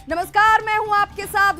नमस्कार, मैं हूं आपके साथ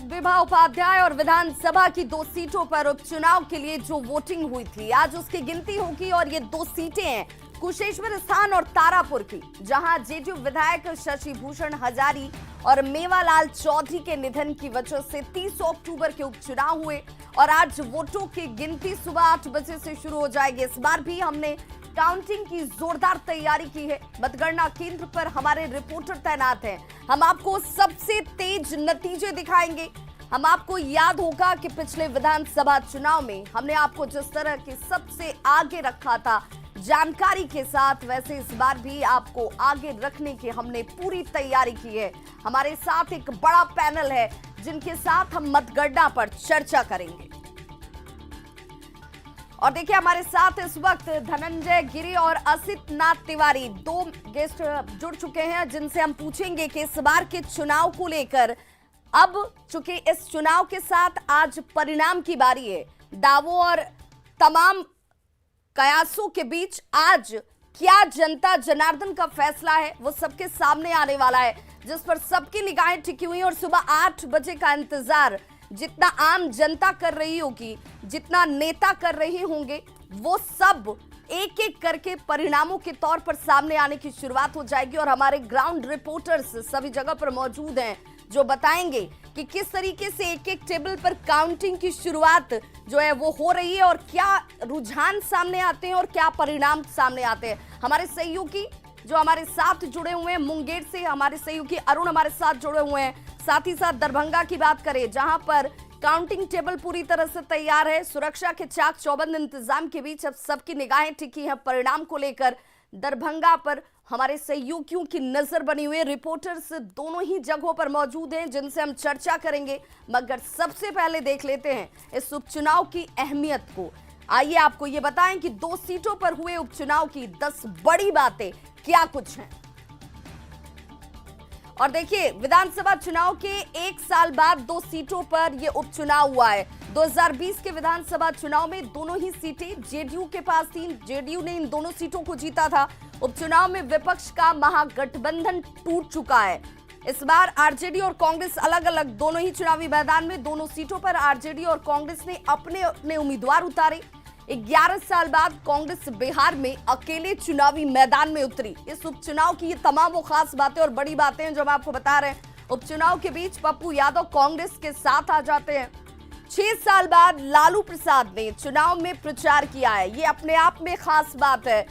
विभा उपाध्याय। और विधानसभा की 2 सीटों पर उपचुनाव के लिए जो वोटिंग हुई थी, आज उसकी गिनती होगी। और ये 2 सीटें हैं कुशेश्वर स्थान और तारापुर की, जहां जेडीयू विधायक शशि भूषण हजारी और मेवालाल चौधरी के निधन की वजह से 30 अक्टूबर के उपचुनाव हुए। और आज वोटों की गिनती सुबह 8 बजे से शुरू हो जाएगी। इस बार भी हमने काउंटिंग की जोरदार तैयारी की है। मतगणना केंद्र पर हमारे रिपोर्टर तैनात हैं। हम आपको सबसे तेज नतीजे दिखाएंगे। हम आपको याद होगा कि पिछले विधानसभा चुनाव में हमने आपको जिस तरह के सबसे आगे रखा था जानकारी के साथ, वैसे इस बार भी आपको आगे रखने की हमने पूरी तैयारी की है। हमारे साथ एक बड़ा पैनल है जिनके साथ हम मतगणना पर चर्चा करेंगे। और देखिए, हमारे साथ इस वक्त धनंजय गिरी और असित नाथ तिवारी 2 गेस्ट जुड़ चुके हैं, जिनसे हम पूछेंगे कि इस बार के चुनाव को लेकर, अब चूंकि इस चुनाव के साथ आज परिणाम की बारी है, दावों और तमाम कयासों के बीच आज क्या जनता जनार्दन का फैसला है वो सबके सामने आने वाला है, जिस पर सबकी निगाहें टिकी हुई। और सुबह 8 बजे का इंतजार जितना आम जनता कर रही होगी, जितना नेता कर रहे होंगे, वो सब एक एक करके परिणामों के तौर पर सामने आने की शुरुआत हो जाएगी। और हमारे ग्राउंड रिपोर्टर्स सभी जगह पर मौजूद हैं, जो बताएंगे कि किस तरीके से एक एक टेबल पर काउंटिंग की शुरुआत जो है वो हो रही है, और क्या रुझान सामने आते हैं और क्या परिणाम सामने आते हैं। हमारे सहयोगी जो हमारे साथ जुड़े हुए हैं मुंगेर से, हमारे सहयोगी अरुण हमारे साथ जुड़े हुए हैं। साथ ही साथ दरभंगा की बात करें, जहां पर काउंटिंग टेबल पूरी तरह से तैयार है। सुरक्षा के चाक चौबंद इंतजाम के बीच अब सबकी निगाहें टिकी हैं परिणाम को लेकर। दरभंगा पर हमारे सहयोगियों की नजर बनी हुई है। रिपोर्टर्स दोनों ही जगहों पर मौजूद हैं, जिनसे हम चर्चा करेंगे। मगर सबसे पहले देख लेते हैं इस उपचुनाव की अहमियत को। आइए आपको ये बताएं कि 2 सीटों पर हुए उपचुनाव की 10 बड़ी बातें क्या कुछ हैं। और देखिए, विधानसभा चुनाव के 1 साल बाद 2 सीटों पर यह उपचुनाव हुआ है। 2020 के विधानसभा चुनाव में दोनों ही सीटें जेडीयू के पास थीं। जेडीयू ने इन दोनों सीटों को जीता था। उपचुनाव में विपक्ष का महागठबंधन टूट चुका है। इस बार आरजेडी और कांग्रेस अलग अलग दोनों ही चुनावी मैदान में, दोनों सीटों पर आरजेडी और कांग्रेस ने अपने अपने उम्मीदवार उतारे। 11 साल बाद कांग्रेस बिहार में अकेले चुनावी मैदान में उतरी। इस उपचुनाव की ये तमाम वो खास बातें और बड़ी बातें हैं जो हम आपको बता रहे हैं। उपचुनाव के बीच पप्पू यादव कांग्रेस के साथ आ जाते हैं। 6 साल बाद लालू प्रसाद ने चुनाव में प्रचार किया है। ये अपने आप में खास बात है।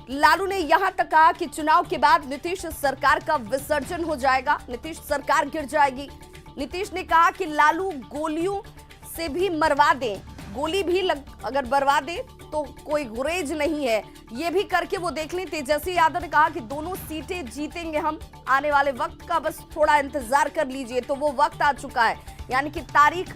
लालू ने यहां तक कहा कि चुनाव के बाद नीतीश सरकार का विसर्जन हो जाएगा, नीतीश सरकार गिर जाएगी। नीतीश ने कहा कि लालू गोलियों से भी मरवा दें, गोली भी अगर बरवा दे तो कोई गुरेज नहीं है, ये भी करके वो देख लें। तेजस्वी यादव ने कहा कि दोनों सीटें जीतेंगे हम, आने वाले वक्त का बस थोड़ा इंतजार कर लीजिए। तो वो वक्त आ चुका है, यानी कि तारीख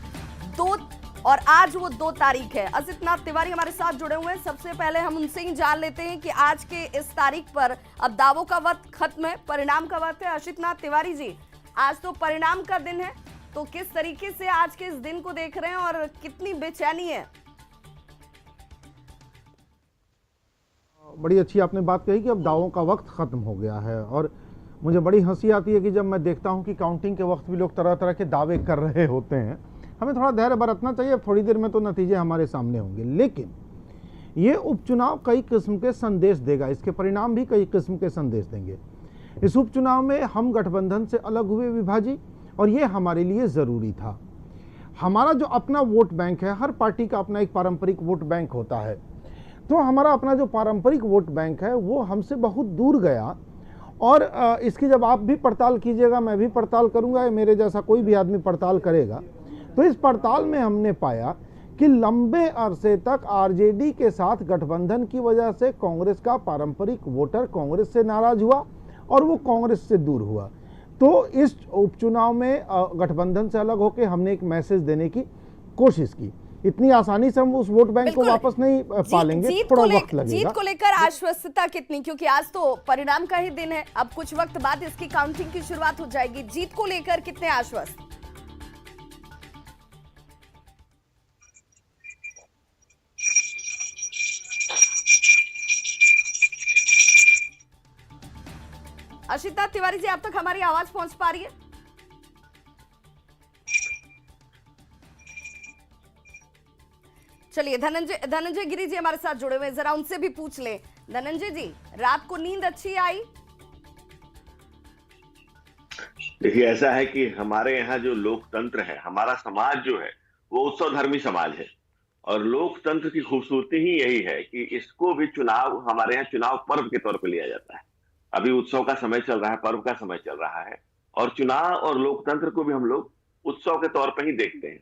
2, और आज वो 2 तारीख है। असित नाथ तिवारी हमारे साथ जुड़े हुए हैं। सबसे पहले हम उनसे ही जान लेते हैं कि आज के इस तारीख पर अब दावों का वक्त खत्म है, परिणाम का वक्त है। असित नाथ तिवारी जी, आज तो परिणाम का दिन है, तो किस तरीके से आज के इस दिन को देख रहे हैं और कितनी बेचैनी है? बड़ी अच्छी आपने बात कही कि अब दावों का वक्त खत्म हो गया है। और मुझे बड़ी हंसी आती है कि जब मैं देखता हूं कि काउंटिंग के वक्त भी लोग तरह तरह के दावे कर रहे होते हैं। हमें थोड़ा धैर्य बरतना चाहिए, थोड़ी देर में तो नतीजे हमारे सामने होंगे। लेकिन ये उपचुनाव कई किस्म के संदेश देगा, इसके परिणाम भी कई किस्म के संदेश देंगे। इस उपचुनाव में हम गठबंधन से अलग हुए विभाजी, और ये हमारे लिए ज़रूरी था। हमारा जो अपना वोट बैंक है, हर पार्टी का अपना एक पारंपरिक वोट बैंक होता है, तो हमारा अपना जो पारंपरिक वोट बैंक है वो हमसे बहुत दूर गया। और इसकी जब आप भी पड़ताल कीजिएगा, मैं भी पड़ताल करूंगा, मेरे जैसा कोई भी आदमी पड़ताल करेगा, तो इस पड़ताल में हमने पाया कि लंबे अरसे तक आरजेडी के साथ गठबंधन की वजह से कांग्रेस का पारंपरिक वोटर कांग्रेस से नाराज हुआ और वो कांग्रेस से दूर हुआ। तो इस उपचुनाव में गठबंधन से अलग होकर हमने एक मैसेज देने की कोशिश की। इतनी आसानी से हम उस वोट बैंक को वापस नहीं पालेंगे, थोड़ा वक्त लगेगा। जीत को लेकर आश्वस्तता कितनी, क्योंकि आज तो परिणाम का ही दिन है, अब कुछ वक्त बाद इसकी काउंटिंग की शुरुआत हो जाएगी। जीत को लेकर कितने आश्वस्त? अशिता तिवारी जी, अब तक हमारी आवाज पहुंच पा रही है? चलिए धनंजय गिरी जी हमारे साथ जुड़े हुए हैं, जरा उनसे भी पूछ लें। धनंजय जी, रात को नींद अच्छी आई? देखिए, ऐसा है कि हमारे यहाँ जो लोकतंत्र है, हमारा समाज जो है वो उत्सव धर्मी समाज है, और लोकतंत्र की खूबसूरती ही यही है कि इसको भी हमारे यहाँ चुनाव पर्व के तौर पर लिया जाता है। अभी उत्सव का समय चल रहा है, पर्व का समय चल रहा है, और चुनाव और लोकतंत्र को भी हम लोग उत्सव के तौर पर ही देखते हैं।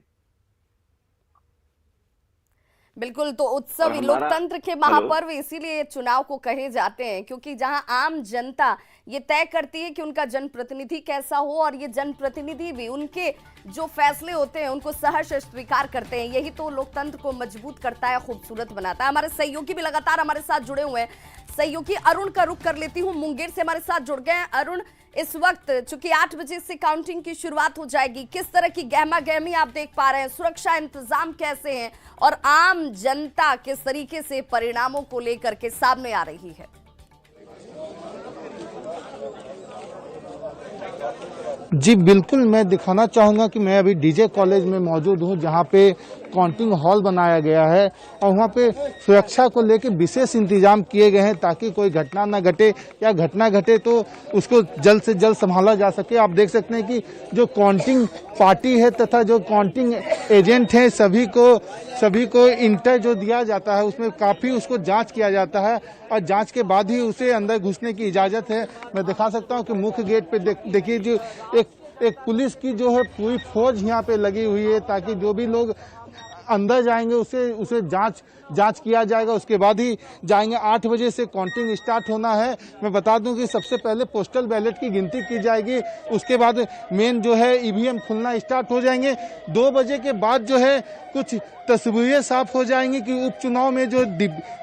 बिल्कुल, तो उत्सव लोकतंत्र के महापर्व इसीलिए चुनाव को कहे जाते हैं, क्योंकि जहां आम जनता ये तय करती है कि उनका जनप्रतिनिधि कैसा हो, और ये जनप्रतिनिधि भी उनके जो फैसले होते हैं उनको सहर्ष स्वीकार करते हैं। यही तो लोकतंत्र को मजबूत करता है, खूबसूरत बनाता है। हमारे सहयोगी भी लगातार हमारे साथ जुड़े हुए हैं। सहयोगी अरुण का रुख कर लेती हूँ, मुंगेर से हमारे साथ जुड़ गए हैं। अरुण, इस वक्त चूंकि 8 बजे से काउंटिंग की शुरुआत हो जाएगी, किस तरह की गहमा गहमी आप देख पा रहे हैं? सुरक्षा इंतजाम कैसे हैं, और आम जनता किस तरीके से परिणामों को लेकर के सामने आ रही है? जी बिल्कुल, मैं दिखाना चाहूँगा कि मैं अभी डीजे कॉलेज में मौजूद हूँ, जहाँ पे काउंटिंग हॉल बनाया गया है, और वहाँ पे सुरक्षा को लेकर विशेष इंतजाम किए गए हैं ताकि कोई घटना न घटे, या घटना घटे तो उसको जल्द से जल्द संभाला जा सके। आप देख सकते हैं कि जो काउंटिंग पार्टी है तथा जो काउंटिंग एजेंट हैं, सभी को इंटर जो दिया जाता है उसमें काफ़ी उसको जांच किया जाता है, और जांच के बाद ही उसे अंदर घुसने की इजाज़त है। मैं दिखा सकता हूं कि मुख्य गेट पे देखिए जो एक पुलिस की जो है पूरी फौज यहाँ पे लगी हुई है, ताकि जो भी लोग अंदर जाएंगे उसे जांच किया जाएगा, उसके बाद ही जाएंगे। 8 बजे से काउंटिंग स्टार्ट होना है। मैं बता दूं कि सबसे पहले पोस्टल बैलेट की गिनती की जाएगी, उसके बाद मेन जो है ईवीएम खुलना स्टार्ट हो जाएंगे। 2 बजे के बाद जो है कुछ तस्वीरें साफ हो जाएंगी कि उपचुनाव में जो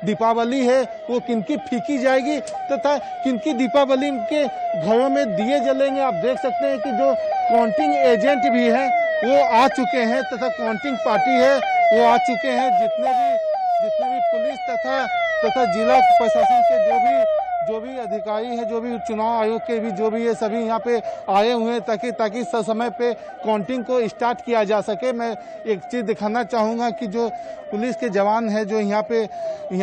दीपावली है वो किनकी फीकी जाएगी, तथा किनकी दीपावली के घरों में दिए जलेंगे। आप देख सकते हैं कि जो काउंटिंग एजेंट भी हैं वो आ चुके हैं, तथा काउंटिंग पार्टी है वो आ चुके हैं। जितने भी पुलिस तथा जिला प्रशासन के जो भी अधिकारी हैं, जो भी चुनाव आयोग के भी जो भी ये सभी यहाँ पे आए हुए हैं, ताकि समय पे काउंटिंग को स्टार्ट किया जा सके। मैं एक चीज़ दिखाना चाहूँगा कि जो पुलिस के जवान हैं जो यहाँ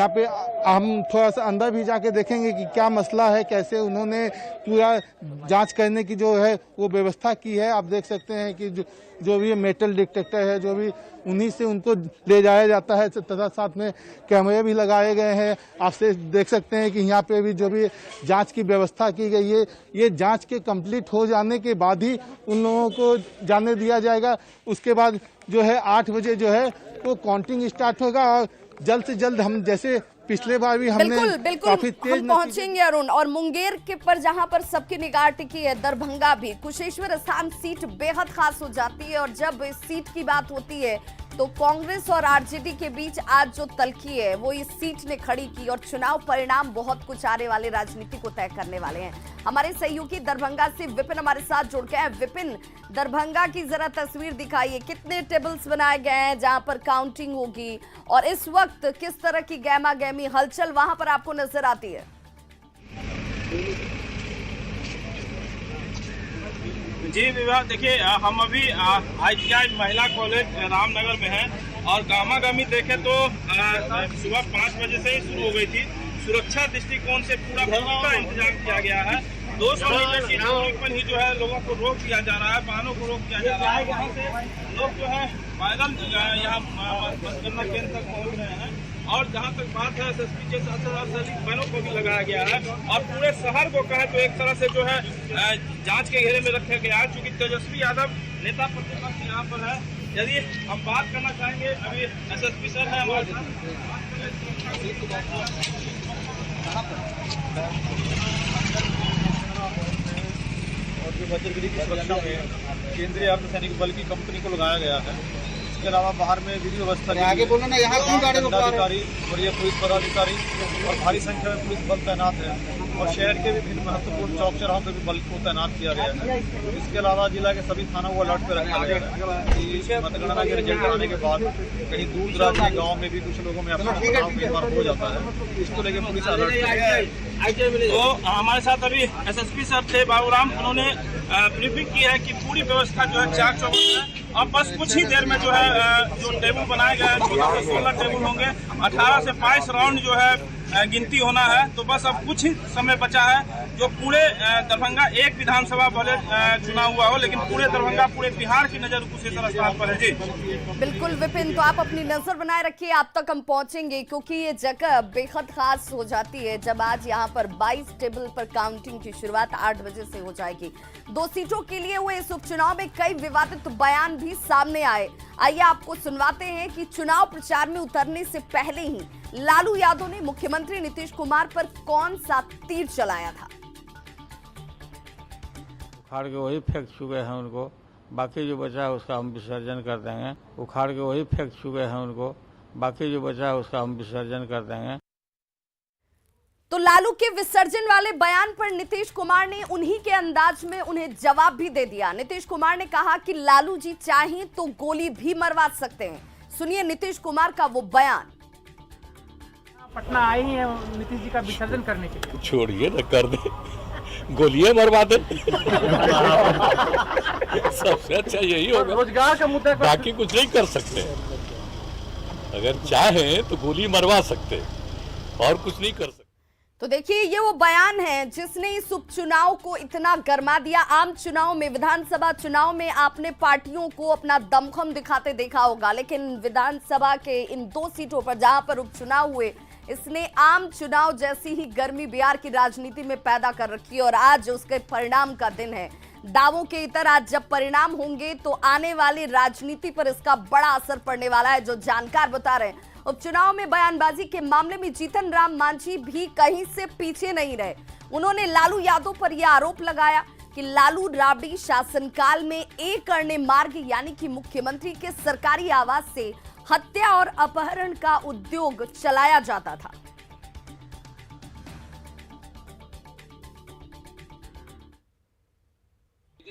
पे हम थोड़ा सा अंदर भी जाके देखेंगे कि क्या मसला है, कैसे उन्होंने पूरा जांच करने की जो है वो व्यवस्था की है। आप देख सकते हैं कि जो भी मेटल डिटेक्टर है, जो भी उन्हीं से उनको ले जाया जाता है, तथा साथ में कैमरे भी लगाए गए हैं। आपसे देख सकते हैं कि यहाँ पे भी जो भी जांच की व्यवस्था की गई है, ये जांच के कंप्लीट हो जाने के बाद ही उन लोगों को जाने दिया जाएगा। उसके बाद जो है 8 बजे जो है वो काउंटिंग स्टार्ट होगा, और जल्द से जल्द हम जैसे पिछले बार भी हमने काफी तेज हम पहुंचेंगे अरुण। और मुंगेर के पर जहां पर सबकी निगाह टिकी है, दरभंगा भी कुशेश्वर स्थान सीट बेहद खास हो जाती है, और जब इस सीट की बात होती है तो कांग्रेस और आरजेडी के बीच आज जो तल्खी है वो इस सीट ने खड़ी की, और चुनाव परिणाम बहुत कुछ आने वाले राजनीति को तय करने वाले हैं। हमारे सहयोगी दरभंगा से विपिन हमारे साथ जुड़ गए हैं। विपिन, दरभंगा की जरा तस्वीर दिखाइए, कितने टेबल्स बनाए गए हैं जहां पर काउंटिंग होगी, और इस वक्त किस तरह की गहमा गहमी हलचल वहां पर आपको नजर आती है? जी विभाग, देखिए हम अभी ITI महिला कॉलेज रामनगर में हैं, और गामा गामी देखें तो सुबह 5 बजे से ही शुरू हो गई थी। सुरक्षा दृष्टिकोण से पूरा इंतजाम किया गया है। 200 मीटर की दूरी पर ही जो है लोगों को रोक दिया जा रहा है, वाहनों को रोक दिया जा रहा है। वहाँ से लोग जो है पैदल यहाँ मतगणना केंद्र तक पहुँच रहे हैं। और जहाँ तक बात है SSP के साथ बलों को भी लगाया गया है, और पूरे शहर को कहे तो एक तरह से जो है जांच के घेरे में रखा गया है। चूंकि तेजस्वी यादव नेता प्रतिपक्ष यहाँ पर है। यदि हम बात करना चाहेंगे, अभी SSP सर है हमारे साथ, और जो बजरंगी की सुरक्षा में केंद्रीय अर्धसैनिक बल की कंपनी को लगाया गया है। इसके अलावा बाहर में विधि व्यवस्था आगे बोलना ना, यहाँ कौन गाड़ी अधिकारी, वरीय पुलिस पदाधिकारी और भारी संख्या में पुलिस बल तैनात है। और शहर के विभिन्न महत्वपूर्ण चौक चौराहों पर भी बल को तैनात किया गया है। इसके अलावा जिला के सभी थानों को अलर्ट पर रखा गया है कि मतगणना के रिजल्ट आने के बाद कहीं दूर दराज के गाँव में भी कुछ लोगों में अपना चुनाव कई बार हो जाता है, इसको लेकर पुलिस अलर्ट है। तो हमारे साथ अभी एसएसपी सर थे बाबूराम, उन्होंने ब्रीफिंग की है कि पूरी व्यवस्था जो है चाक चौबंद है और बस कुछ ही देर में जो है जो टेबल बनाए गए 14 से 16 टेबल होंगे, 18 से 22 राउंड जो है गिनती होना है। तो बस अब कुछ ही समय बचा है। जो पूरे दरभंगा एक विधानसभा भले चुनाव हुआ हो, लेकिन पूरे दरभंगा पूरे बिहार की नजर कुशेश्वर स्थान पर है। जी बिल्कुल विपिन, तो आप अपनी नजर बनाए रखिए, आप तक हम पहुंचेंगे क्योंकि ये जगह बेहद खास हो जाती है जब आज यहाँ पर 22 टेबल पर काउंटिंग की शुरुआत 8 बजे से हो जाएगी। 2 सीटों के लिए हुए इस उपचुनाव में कई विवादित बयान भी सामने आए। आइए आपको सुनवाते हैं कि चुनाव प्रचार में उतरने से पहले ही लालू यादव ने मुख्यमंत्री नीतीश कुमार पर कौन सा तीर चलाया था। उखाड़ के वही फेंक चुके हैं उनको, बाकी जो बचा है उसका हम विसर्जन कर देंगे। उखाड़ के वही फेंक चुके हैं उनको, बाकी जो बचा है उसका हम विसर्जन कर देंगे। तो लालू के विसर्जन वाले बयान पर नीतीश कुमार ने उन्हीं के अंदाज में उन्हें जवाब भी दे दिया। नीतीश कुमार ने कहा कि लालू जी चाहें तो गोली भी मरवा सकते हैं। सुनिए नीतीश कुमार का वो बयान। पटना आए ही हैं नीतीश जी का विसर्जन करने के लिए। छोड़िए न, कर दे, गोलियां मरवा दे। सबसे अच्छा यही होगा। रोजगार का मुद्दा, बाकी कुछ नहीं कर सकते। अगर चाहें तो गोली मरवा सकते और कुछ नहीं कर सकते। तो देखिए ये वो बयान है जिसने इस उपचुनाव को इतना गरमा दिया। आम चुनाव में, विधानसभा चुनाव में आपने पार्टियों को अपना दमखम दिखाते देखा होगा, लेकिन विधानसभा के इन 2 सीटों पर जहां पर उपचुनाव हुए, इसने आम चुनाव जैसी ही गर्मी बिहार की राजनीति में पैदा कर रखी है और आज उसके परिणाम का दिन है। दावों के इतर आज जब परिणाम होंगे तो आने वाली राजनीति पर इसका बड़ा असर पड़ने वाला है, जो जानकार बता रहे हैं। उपचुनाव में बयानबाजी के मामले में जीतन राम मांझी भी कहीं से पीछे नहीं रहे। उन्होंने लालू यादव पर यह आरोप लगाया कि लालू राबड़ी शासनकाल में एक करने मार्ग यानी कि मुख्यमंत्री के सरकारी आवास से हत्या और अपहरण का उद्योग चलाया जाता था।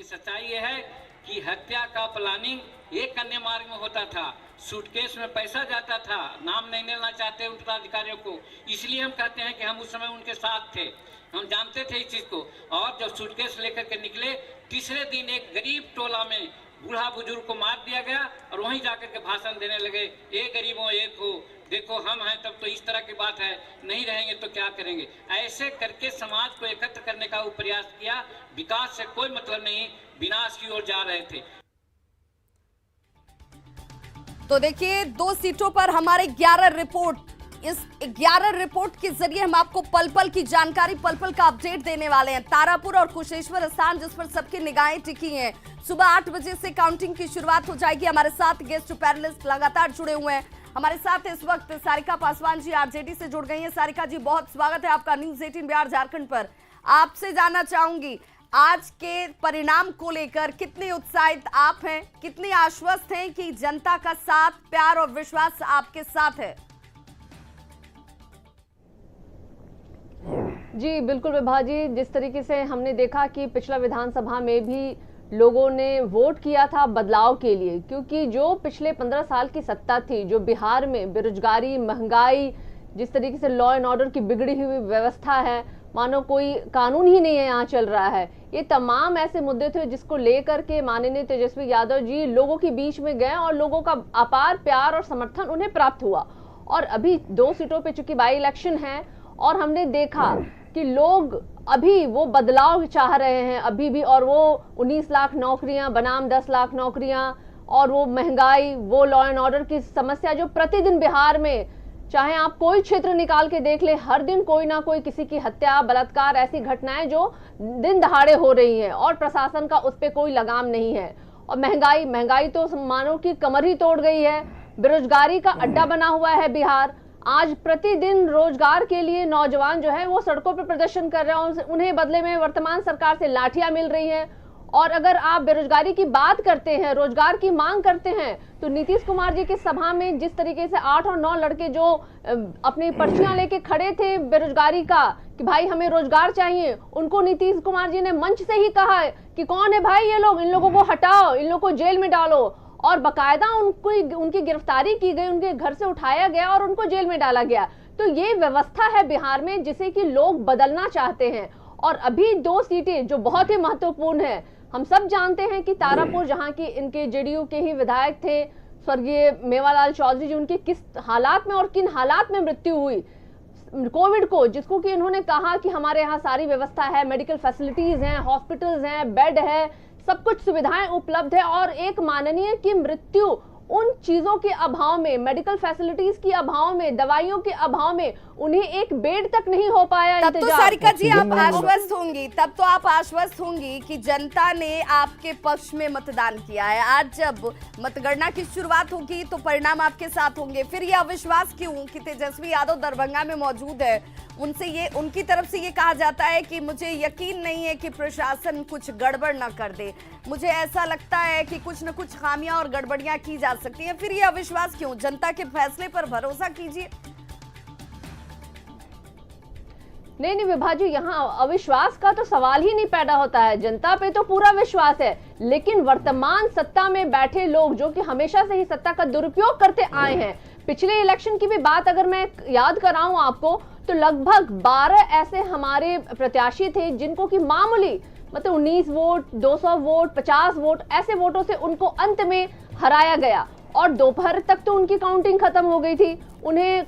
सच्चाई यह है कि हत्या का प्लानिंग एक अन्य मार्ग में होता था। सूटकेस में पैसा जाता था, नाम नहीं लेना चाहते उन पदाधिकारियों को, इसलिए हम कहते हैं कि हम उस समय उनके साथ थे, हम जानते थे इस चीज को। और जब सूटकेस लेकर के निकले, तीसरे दिन एक गरीब टोला में बूढ़ा बुजुर्ग को मार दिया गया और वहीं जाकर के भाषण देने लगे, ए गरीबों एक हो, देखो हम हैं तब तो इस तरह की बात है, नहीं रहेंगे तो क्या करेंगे। ऐसे करके समाज को एकत्र करने का वो प्रयास किया। विकास से कोई मतलब नहीं, विनाश की ओर जा रहे थे। तो देखिए 2 सीटों पर हमारे 11 रिपोर्ट, इस 11 रिपोर्ट के जरिए हम आपको पल पल की जानकारी, पल पल का अपडेट देने वाले हैं। तारापुर और कुशेश्वर स्थान जिस पर सबकी निगाहें टिकी हैं, सुबह 8 बजे से काउंटिंग की शुरुआत हो जाएगी। हमारे साथ गेस्ट पैनलिस्ट लगातार जुड़े हुए हैं। हमारे साथ इस वक्त सारिका पासवान जी आरजेडी से जुड़ गई हैं। सारिका जी, बहुत स्वागत है आपका न्यूज़ 18 बिहार झारखंड पर। आपसे जानना चाहूंगी आज के परिणाम को लेकर कितने उत्साहित आप हैं, कितने आश्वस्त हैं कि जनता का साथ, प्यार और विश्वास आपके साथ है? जी बिल्कुल विभा जी, जिस तरीके से हमने देखा कि पिछला विधानसभा में भी लोगों ने वोट किया था बदलाव के लिए, क्योंकि जो पिछले 15 साल की सत्ता थी, जो बिहार में बेरोजगारी, महंगाई, जिस तरीके से लॉ एंड ऑर्डर की बिगड़ी हुई व्यवस्था है, मानो कोई कानून ही नहीं है यहाँ चल रहा है, ये तमाम ऐसे मुद्दे थे जिसको लेकर के माननीय तेजस्वी यादव जी लोगों के बीच में गए और लोगों का अपार प्यार और समर्थन उन्हें प्राप्त हुआ। और अभी 2 सीटों पे चूंकि बाई इलेक्शन है और हमने देखा कि लोग अभी वो बदलाव चाह रहे हैं अभी भी, और वो 19 लाख नौकरियां बनाम 10 लाख नौकरियां, और वो महंगाई, वो लॉ एंड ऑर्डर की समस्या जो प्रतिदिन बिहार में, चाहे आप कोई क्षेत्र निकाल के देख ले, हर दिन कोई ना कोई किसी की हत्या, बलात्कार, ऐसी घटनाएं जो दिन दहाड़े हो रही हैं और प्रशासन का उस पर कोई लगाम नहीं है। और महंगाई तो मानो की कमर ही तोड़ गई है। बेरोजगारी का अड्डा बना हुआ है बिहार। आज प्रतिदिन रोजगार के लिए नौजवान जो है वो सड़कों पर प्रदर्शन कर रहे हैं, उन्हें बदले में वर्तमान सरकार से लाठियां मिल रही हैं और अगर आप बेरोजगारी की बात करते हैं, रोजगार की मांग करते हैं, तो नीतीश कुमार जी की सभा में जिस तरीके से 8 और 9 लड़के जो अपनी पर्चियां लेके खड़े थे बेरोजगारी का कि भाई हमें रोजगार चाहिए, उनको नीतीश कुमार जी ने मंच से ही कहा है कि कौन है भाई ये लोग, इन लोगों को हटाओ, इन लोगों को जेल में डालो। और बाकायदा उनकी गिरफ्तारी की गई, उनके घर से उठाया गया और उनको जेल में डाला गया। तो ये व्यवस्था है बिहार में जिसे कि लोग बदलना चाहते हैं। और अभी 2 सीटें जो बहुत ही महत्वपूर्ण है, हम सब जानते हैं कि तारापुर, जहां की इनके जेडीयू के ही विधायक थे स्वर्गीय मेवालाल चौधरी जी, उनके किस हालात में और किन हालात में मृत्यु हुई कोविड को, जिसको कि इन्होंने कहा कि हमारे यहाँ सारी व्यवस्था है, मेडिकल फैसिलिटीज हैं, हॉस्पिटल्स हैं, बेड है, सब कुछ सुविधाएं उपलब्ध है, और एक माननीय की मृत्यु उन चीजों के अभाव में, मेडिकल फैसिलिटीज के अभाव में, दवाइयों के अभाव में उन्हें एक बेड तक नहीं हो पाया। तब तो सारिका जी आप आश्वस्त होंगी, तब तो आप आश्वस्त होंगी कि जनता ने आपके पक्ष में मतदान किया है। आज जब मतगणना की शुरुआत होगी तो परिणाम आपके साथ होंगे। फिर ये अविश्वास क्यों कि तेजस्वी यादव दरभंगा में मौजूद है, उनकी तरफ से ये कहा जाता है कि मुझे यकीन नहीं है कि प्रशासन कुछ गड़बड़ ना कर दे, मुझे ऐसा लगता है कि कुछ न कुछ खामियां और गड़बड़ियां की जा सकती हैं। फिर ये अविश्वास क्यों? जनता के फैसले पर भरोसा कीजिए। नहीं विभा जी, यहाँ अविश्वास का तो सवाल ही नहीं पैदा होता है, जनता पे तो पूरा विश्वास है। लेकिन वर्तमान सत्ता में बैठे लोग जो कि हमेशा से ही सत्ता का दुरुपयोग करते आए हैं, पिछले इलेक्शन की भी बात अगर मैं याद कराऊं आपको, तो लगभग 12 ऐसे हमारे प्रत्याशी थे जिनको कि मामूली मतलब 19 वोट, 200 वोट, 50 वोट, ऐसे वोटों से उनको अंत में हराया गया। और दोपहर तक तो उनकी काउंटिंग खत्म हो गई थी, उन्हें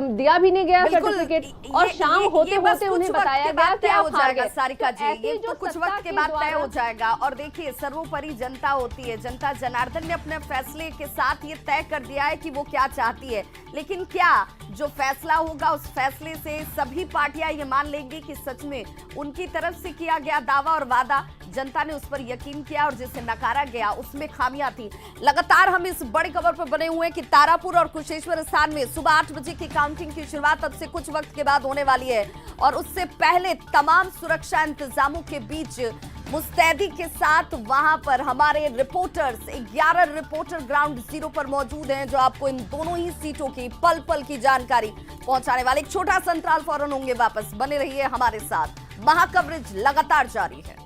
दिया भी नहीं गया सर्टिफिकेट, और शाम होते होते उन्हें बताया गया कि आप हार गए। सारिका जी, ये तो कुछ वक्त के बाद तय हो जाएगा। और देखिए, सर्वोपरि जनता होती है, जनता जनार्दन ने अपने फैसले के साथ ये तय कर दिया है कि वो क्या चाहती है। लेकिन क्या जो फैसला होगा उस फैसले से सभी पार्टियां ये मान लेंगी कि सच में उनकी तरफ से किया गया दावा और वादा जनता ने उस पर यकीन किया और जिसे नकारा गया उसमें खामियां थी। लगातार हम इस बड़ी खबर पर बने हुए हैं कि तारापुर और कुशेश्वर स्थान में सुबह 8 बजे की काउंटिंग की शुरुआत अब से कुछ वक्त के बाद होने वाली है, और उससे पहले तमाम सुरक्षा इंतजामों के बीच मुस्तैदी के साथ वहां पर हमारे रिपोर्टर्स 11 रिपोर्टर ग्राउंड जीरो पर मौजूद हैं, जो आपको इन दोनों ही सीटों की पल पल की जानकारी पहुंचाने वाले। एक छोटा सा अंतराल, फौरन होंगे वापस, बने रहिए हमारे साथ, महाकवरेज लगातार जारी है।